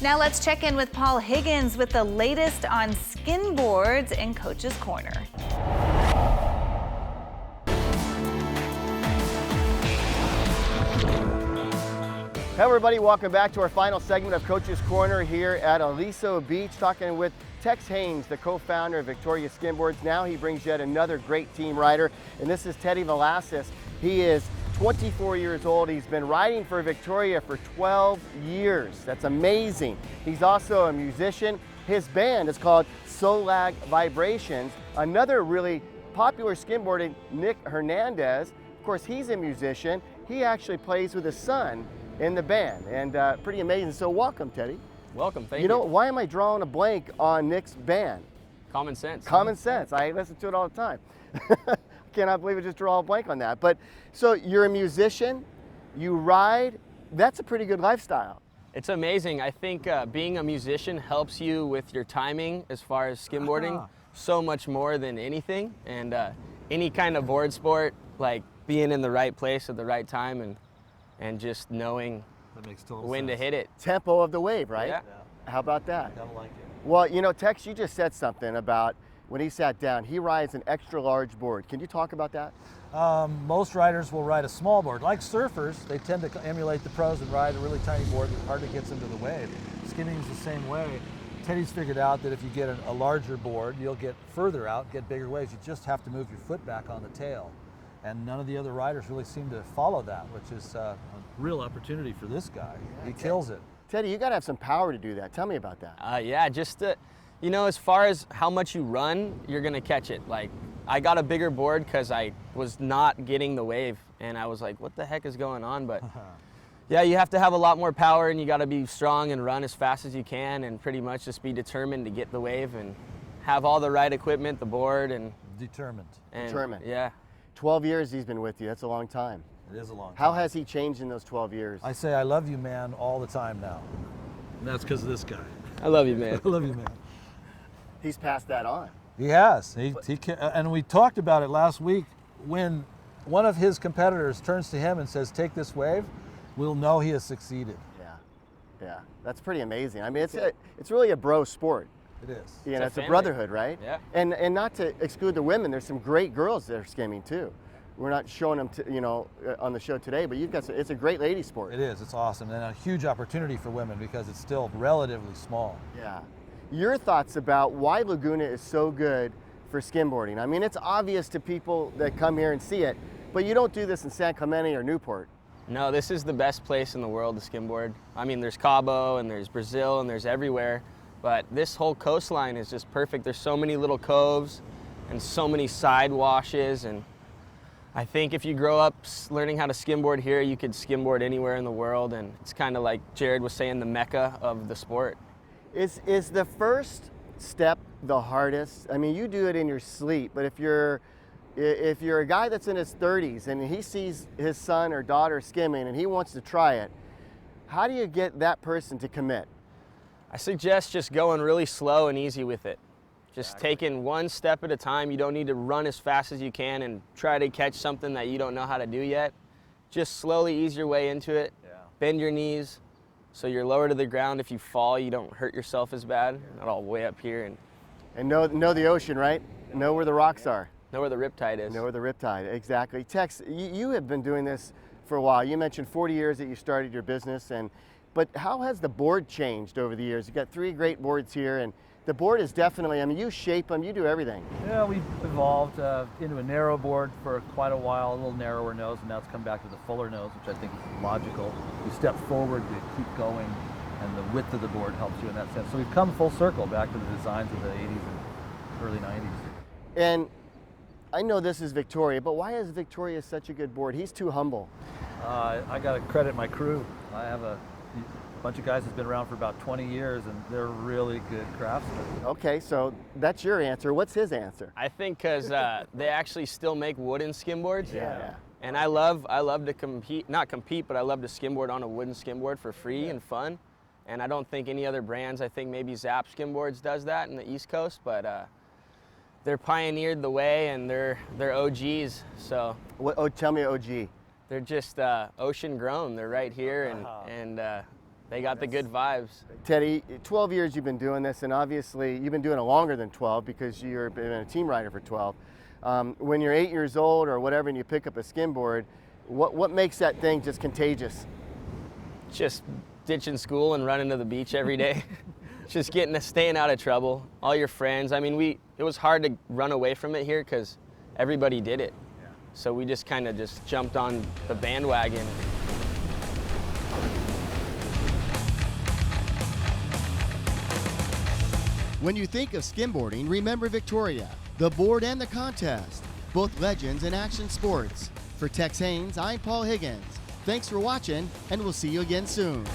Now let's check in with Paul Higgins with the latest on Skimboards in Coach's Corner. Hey everybody, welcome back to our final segment of Coach's Corner here at Aliso Beach, talking with Tex Haynes, the co-founder of Victoria Skimboards. Now he brings yet another great team rider, and this is Teddy Velasquez. He is 24 years old. He's been riding for Victoria for 12 years. That's amazing. He's also a musician. His band is called Solag Vibrations. Another really popular skimboarder, Nick Hernandez. Of course, he's a musician. He actually plays with his son in the band, and pretty amazing. So welcome, Teddy. Welcome, thank you. You know, why am I drawing a blank on Nick's band? Common sense. Common sense. I listen to it all the time. Cannot believe I just draw a blank on that. But so you're a musician, you ride. That's a pretty good lifestyle. It's amazing. I think being a musician helps you with your timing as far as skimboarding so much more than anything. And any kind of board sport, like being in the right place at the right time and just knowing that makes total when sense. to hit it. Tempo of the wave, right? Yeah. How about that? I don't like it. Well, you know, Tex, you just said something about when he sat down, he rides an extra large board. Can you talk about that? Most riders will ride a small board. Like surfers, they tend to emulate the pros and ride a really tiny board that hardly gets into the wave. Skimming is the same way. Teddy's figured out that if you get a larger board, you'll get further out, get bigger waves. You just have to move your foot back on the tail. And none of the other riders really seem to follow that, which is a real opportunity for this guy. He kills it. Teddy, you got to have some power to do that. Tell me about that. Yeah, just you know, as far as how much you run, you're gonna catch it. Like, I got a bigger board because I was not getting the wave, and I was like, what the heck is going on? But yeah, you have to have a lot more power, and you got to be strong and run as fast as you can, and pretty much just be determined to get the wave and have all the right equipment, the board, and Determined. Determined. Yeah. 12 years he's been with you. That's a long time. It is a long time. How has he changed in those 12 years? I say I love you, man, all the time now. And that's because of this guy. I love you, man. I love you, man. He's passed that on. He has. And we talked about it last week. When one of his competitors turns to him and says, take this wave, we'll know he has succeeded. Yeah. That's pretty amazing. I mean, it's really a bro sport. It is. You know, it's a family. brotherhood, right? Yeah. And not to exclude the women, there's some great girls that are skimming too. We're not showing them, on the show today, but you've got it's a great lady sport. It is. It's awesome. And a huge opportunity for women because it's still relatively small. Yeah. Your thoughts about why Laguna is so good for skimboarding? I mean, it's obvious to people that come here and see it, but you don't do this in San Clemente or Newport. No, this is the best place in the world to skimboard. I mean, there's Cabo and there's Brazil and there's everywhere, but this whole coastline is just perfect. There's so many little coves and so many side washes, and I think if you grow up learning how to skimboard here, you could skimboard anywhere in the world, and it's kind of like Jared was saying, the mecca of the sport. Is the first step the hardest? I mean, you do it in your sleep, but if you're a guy that's in his 30s and he sees his son or daughter skimming and he wants to try it, how do you get that person to commit? I suggest just going really slow and easy with it. Just taking one step at a time. You don't need to run as fast as you can and try to catch something that you don't know how to do yet. Just slowly ease your way into it. Yeah. Bend your knees so you're lower to the ground. If you fall, you don't hurt yourself as bad. Not all the way up here. And know the ocean, right? Know where the rocks are. Know where the riptide is. Know where the riptide, exactly. Tex, you have been doing this for a while. You mentioned 40 years that you started your business, but how has the board changed over the years? You've got 3 great boards here, and the board is definitely, I mean, you shape them, you do everything. Yeah, we've evolved into a narrow board for quite a while, a little narrower nose, and now it's come back to the fuller nose, which I think is logical. You step forward to keep going, and the width of the board helps you in that sense. So we've come full circle back to the designs of the 80s and early 90s. And I know this is Victoria, but why is Victoria such a good board? He's too humble. I got to credit my crew. I have a bunch of guys that's been around for about 20 years, and they're really good craftsmen. Okay, so that's your answer. What's his answer? I think because they actually still make wooden skimboards. Yeah. And I love to not compete, but I love to skimboard on a wooden skimboard for free and fun. And I don't think any other brands, I think maybe Zap Skimboards does that in the East Coast, but they're pioneered the way, and they're OGs. So. Tell me OG. They're just ocean grown. They're right here, and They got the good vibes. Teddy, 12 years you've been doing this, and obviously you've been doing it longer than 12 because you've been a team rider for 12. When you're 8 years old or whatever and you pick up a skimboard, what makes that thing just contagious? Just ditching school and running to the beach every day. Just staying out of trouble. All your friends. I mean, it was hard to run away from it here because everybody did it. So we just kind of just jumped on the bandwagon. When you think of skimboarding, remember Victoria, the board and the contest, both legends in action sports. For Tex Haynes, I'm Paul Higgins. Thanks for watching, and we'll see you again soon.